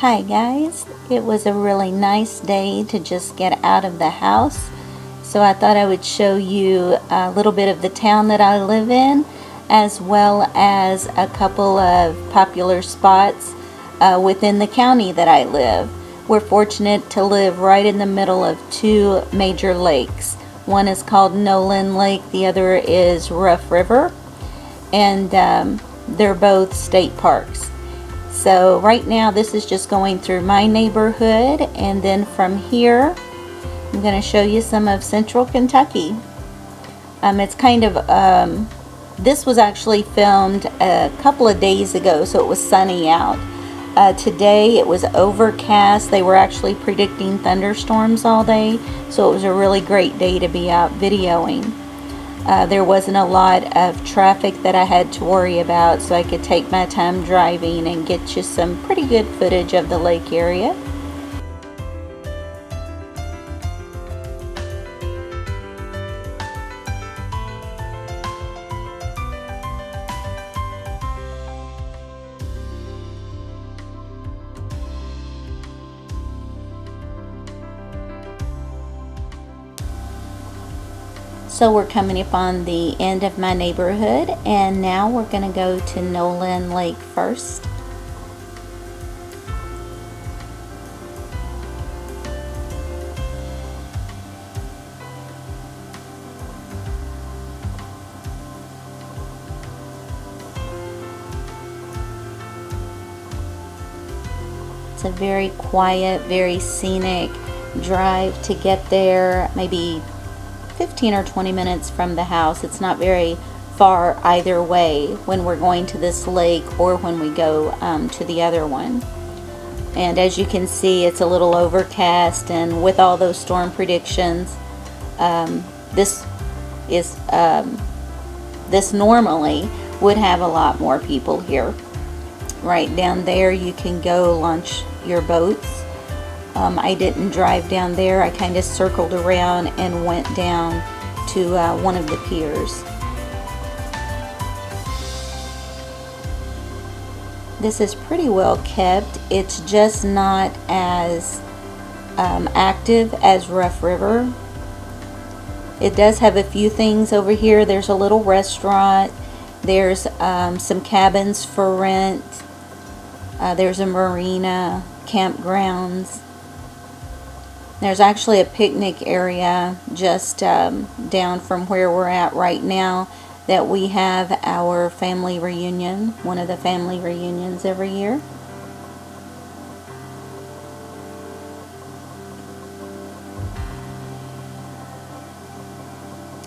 Hi guys, it was a really nice day to just get out of the house, so I thought I would show you a little bit of the town that I live in, as well as a couple of popular spots within the county that I live. We're fortunate to live right in the middle of two major lakes. One is called Nolin Lake, the other is Rough River, and they're both state parks. So right now this is just going through my neighborhood, and then from here I'm going to show you some of central Kentucky. It's kind of, this was actually filmed a couple of days ago, so it was sunny out. Today it was overcast. They were actually predicting thunderstorms all day, so it was a really great day to be out videoing. There wasn't a lot of traffic that I had to worry about, so I could take my time driving and get you some pretty good footage of the lake area. So we're coming up on the end of my neighborhood, and now we're going to go to Nolin Lake first. It's a very quiet, very scenic drive to get there, maybe 15 or 20 minutes from the house. It's not very far either way when we're going to this lake or when we go to the other one. And as you can see, it's a little overcast, and with all those storm predictions, this normally would have a lot more people here. Right down there you can go launch your boats. I didn't drive down there. I kind of circled around and went down to one of the piers. This is pretty well kept. It's just not as active as Rough River. It does have a few things over here. There's a little restaurant. There's some cabins for rent. There's a marina, campgrounds. There's actually a picnic area just down from where we're at right now that we have our family reunion, one of the family reunions every year.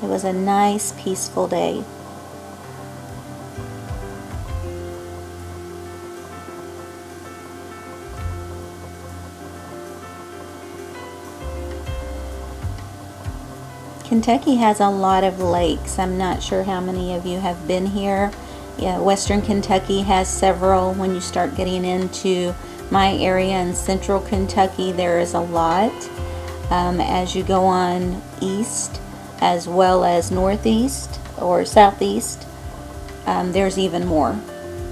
It was a nice, peaceful day. Kentucky has a lot of lakes. I'm not sure how many of you have been here. Yeah, Western Kentucky has several. When you start getting into my area in central Kentucky, there is a lot. As you go on east as well as northeast or southeast, there's even more.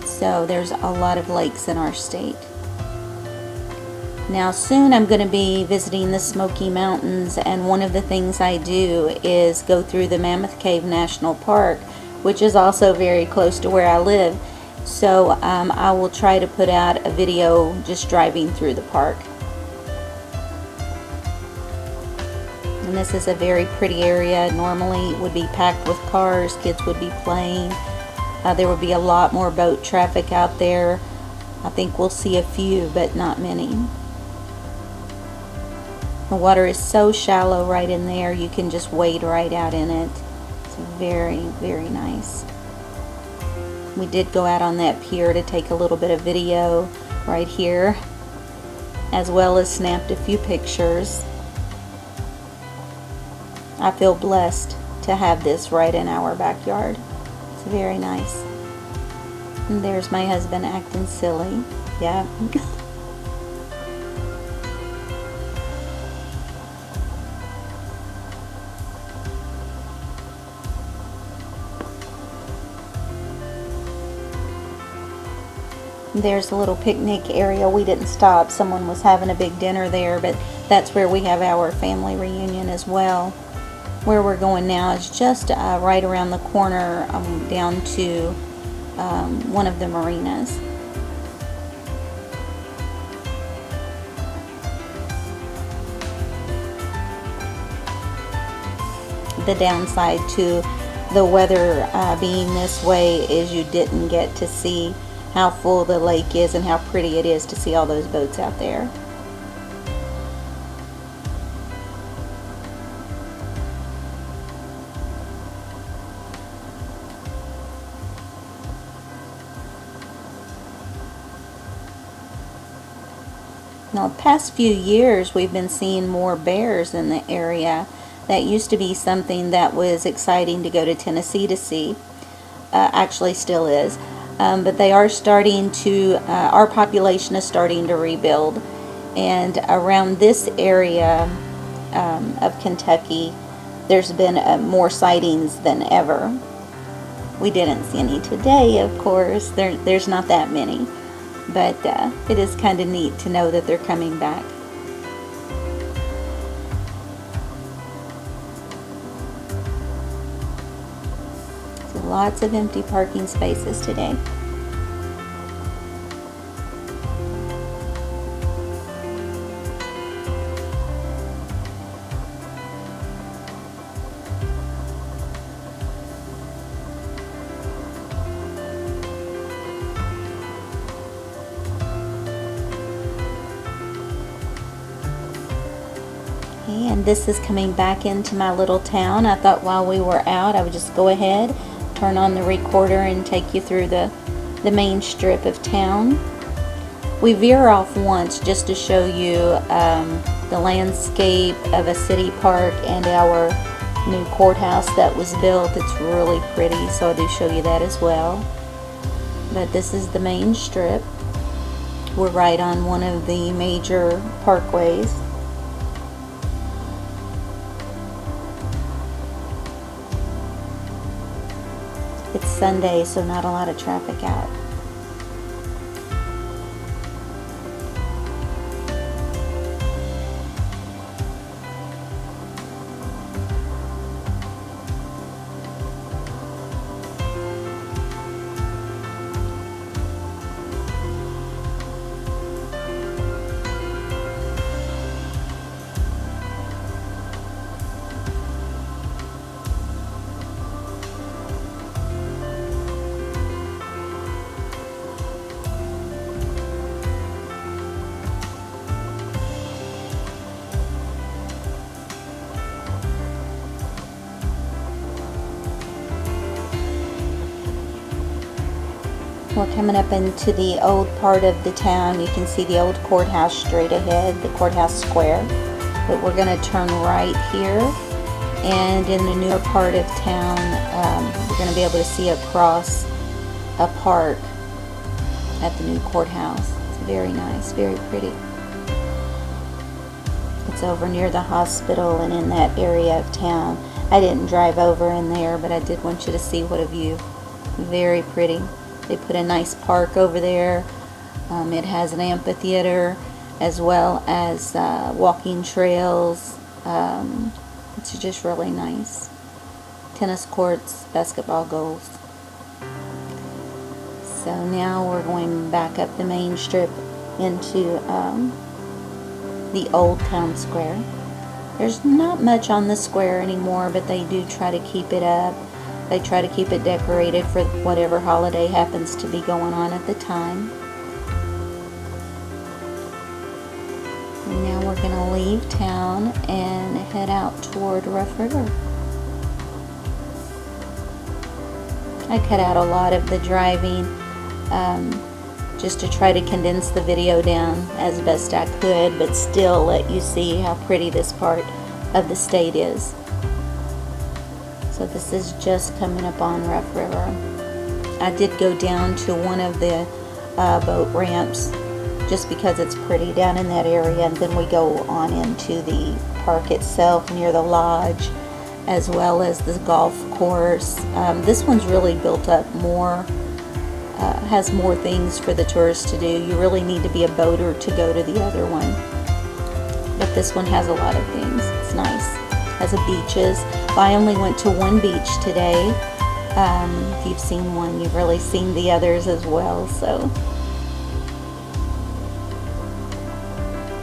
So there's a lot of lakes in our state. Now soon I'm going to be visiting the Smoky Mountains, and one of the things I do is go through the Mammoth Cave National Park, which is also very close to where I live. So I will try to put out a video just driving through the park. And this is a very pretty area. Normally it would be packed with cars, kids would be playing. There would be a lot more boat traffic out there. I think we'll see a few, but not many. The water is so shallow right in there, you can just wade right out in it. It's very, very nice. We did go out on that pier to take a little bit of video right here, as well as snapped a few pictures. I feel blessed to have this right in our backyard. It's very nice. And there's my husband acting silly. Yeah. There's a little picnic area. We didn't stop. Someone was having a big dinner there, but that's where we have our family reunion as well. Where we're going now is just right around the corner down to one of the marinas. The downside to the weather being this way is you didn't get to see how full the lake is and how pretty it is to see all those boats out there. Now, the past few years we've been seeing more bears in the area. That used to be something that was exciting to go to Tennessee to see. Actually still is. But they are starting to, our population is starting to rebuild. And around this area of Kentucky, there's been more sightings than ever. We didn't see any today, of course. There's not that many. But it is kind of neat to know that they're coming back. Lots of empty parking spaces today. Okay, and this is coming back into my little town. I thought while we were out I would just go ahead, turn on the recorder and take you through the main strip of town. We veer off once just to show you the landscape of a city park and our new courthouse that was built. It's really pretty, so I do show you that as well. But this is the main strip. We're right on one of the major parkways. It's Sunday, so not a lot of traffic out. We're coming up into the old part of the town. You can see the old courthouse straight ahead, the courthouse square. But we're going to turn right here. And in the newer part of town, we're going to be able to see across a park at the new courthouse. It's very nice, very pretty. It's over near the hospital and in that area of town. I didn't drive over in there, but I did want you to see what a view. Very pretty. They put a nice park over there. It has an amphitheater as well as walking trails. It's just really nice. Tennis courts, basketball goals. So now we're going back up the main strip into the old town square. There's not much on the square anymore, but they do try to keep it up. They try to keep it decorated for whatever holiday happens to be going on at the time. And now we're going to leave town and head out toward Rough River. I cut out a lot of the driving just to try to condense the video down as best I could, but still let you see how pretty this part of the state is. So this is just coming up on Rough River. I did go down to one of the boat ramps just because it's pretty down in that area, and then we go on into the park itself near the lodge as well as the golf course. This one's really built up more has more things for the tourists to do. You really need to be a boater to go to the other one. But this one has a lot of things. It's nice. Has a beaches. Well, I only went to one beach today. If you've seen one, you've really seen the others as well. So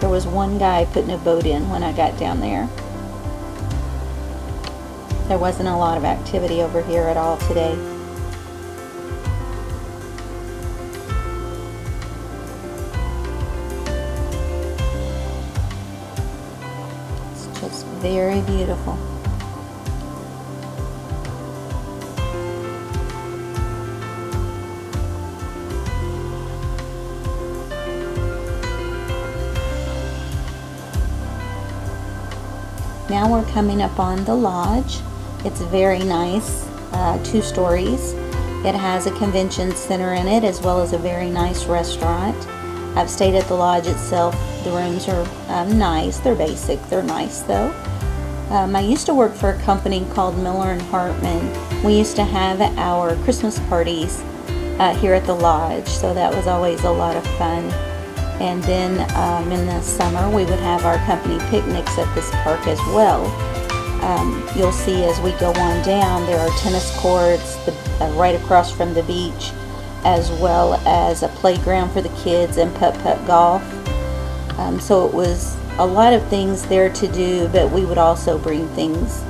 there was one guy putting a boat in when I got down there. There wasn't a lot of activity over here at all today. It's just very beautiful. Now we're coming up on the lodge. It's very nice, 2 stories. It has a convention center in it as well as a very nice restaurant. I've stayed at the lodge itself. The rooms are nice. They're basic. They're nice though. I used to work for a company called Miller and Hartman. We used to have our Christmas parties here at the lodge, so that was always a lot of fun. And then in the summer we would have our company picnics at this park as well. You'll see as we go on down, there are tennis courts right across from the beach, as well as a playground for the kids and putt-putt golf. So it was a lot of things there to do, but we would also bring things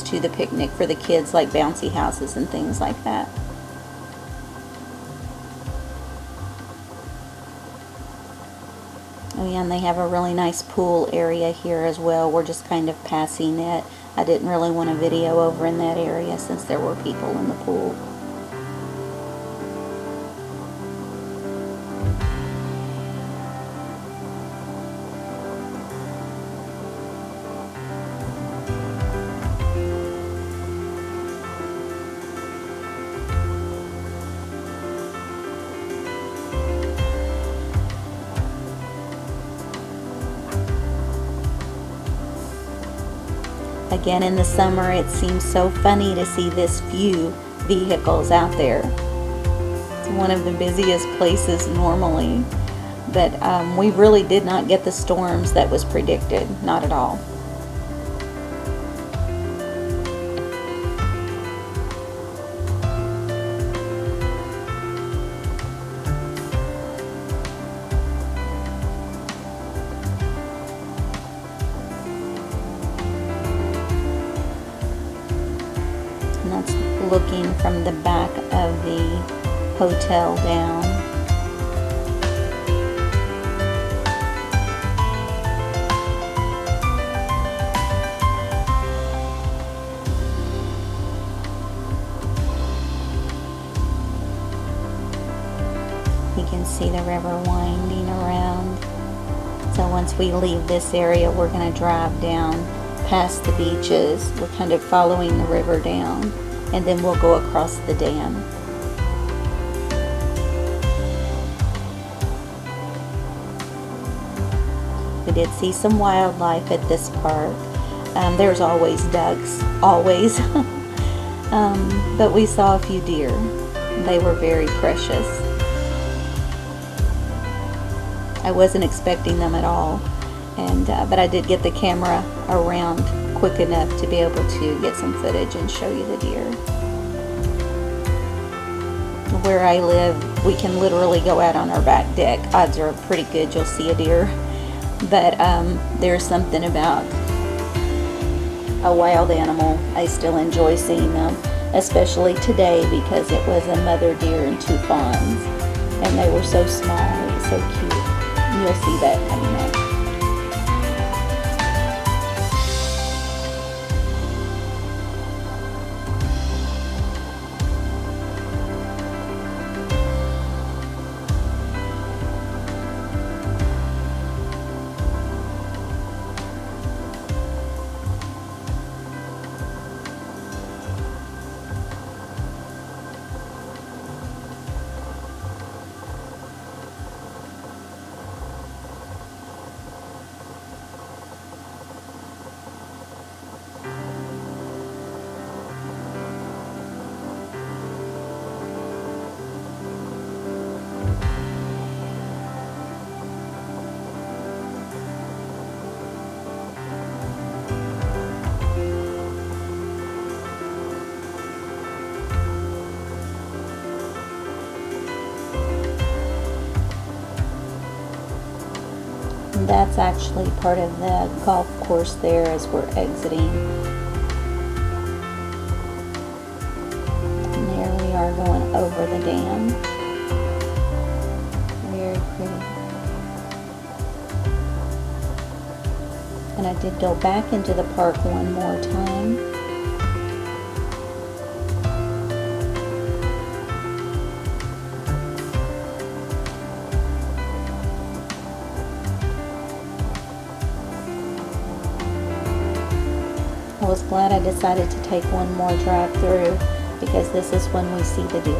to the picnic for the kids, like bouncy houses and things like that. Oh yeah, and they have a really nice pool area here as well. We're just kind of passing it. I didn't really want a video over in that area since there were people in the pool. Again, in the summer, it seems so funny to see this few vehicles out there. It's one of the busiest places normally, but we really did not get the storms that was predicted, not at all. Looking from the back of the hotel down. You can see the river winding around. So once we leave this area, we're going to drive down past the beaches. We're kind of following the river down, and then we'll go across the dam. We did see some wildlife at this park. There's always ducks, always. But we saw a few deer. They were very precious. I wasn't expecting them at all, but I did get the camera around quick enough to be able to get some footage and show you the deer. Where I live, we can literally go out on our back deck. Odds are pretty good you'll see a deer, but there's something about a wild animal. I still enjoy seeing them, especially today because it was a mother deer and 2 fawns, and they were so small. It was so cute. You'll see that coming up. and that's actually part of the golf course there as we're exiting. And there we are going over the dam. Very pretty. And I did go back into the park one more time. I was glad I decided to take one more drive through because this is when we see the deer.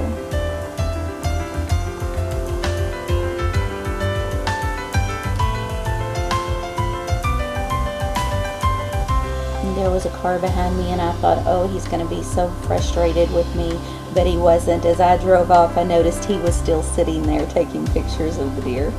And there was a car behind me and I thought, oh, he's going to be so frustrated with me, but he wasn't. As I drove off, I noticed he was still sitting there taking pictures of the deer.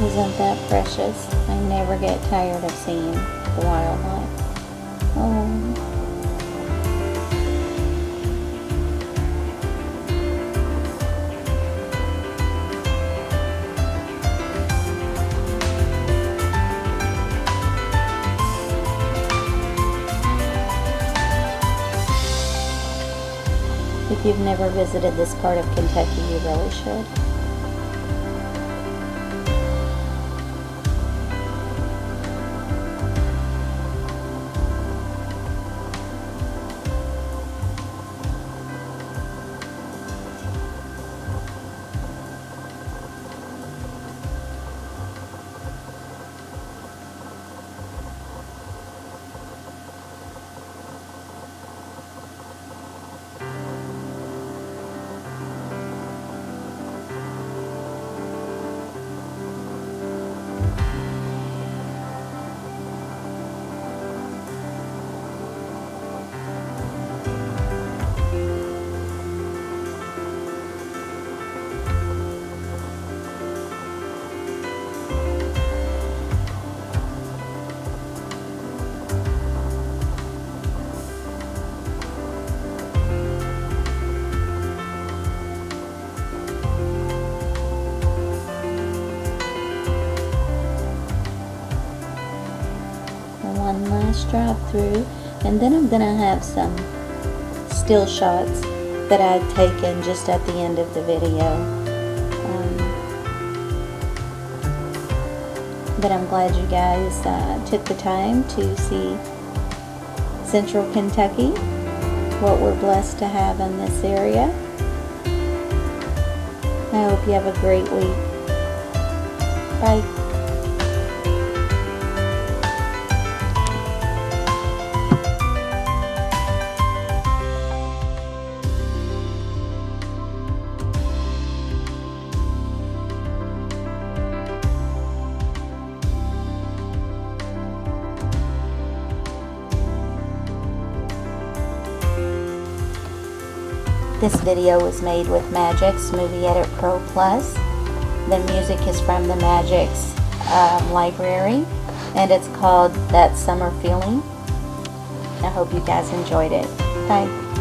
Isn't that precious? I never get tired of seeing the wildlife. Oh. If you've never visited this part of Kentucky, you really should. One last drive through, and then I'm gonna have some still shots that I've taken just at the end of the video. But I'm glad you guys took the time to see Central Kentucky, what we're blessed to have in this area. I hope you have a great week. Bye. This video was made with Magix Movie Edit Pro Plus. The music is from the Magix library, and it's called That Summer Feeling. I hope you guys enjoyed it. Bye.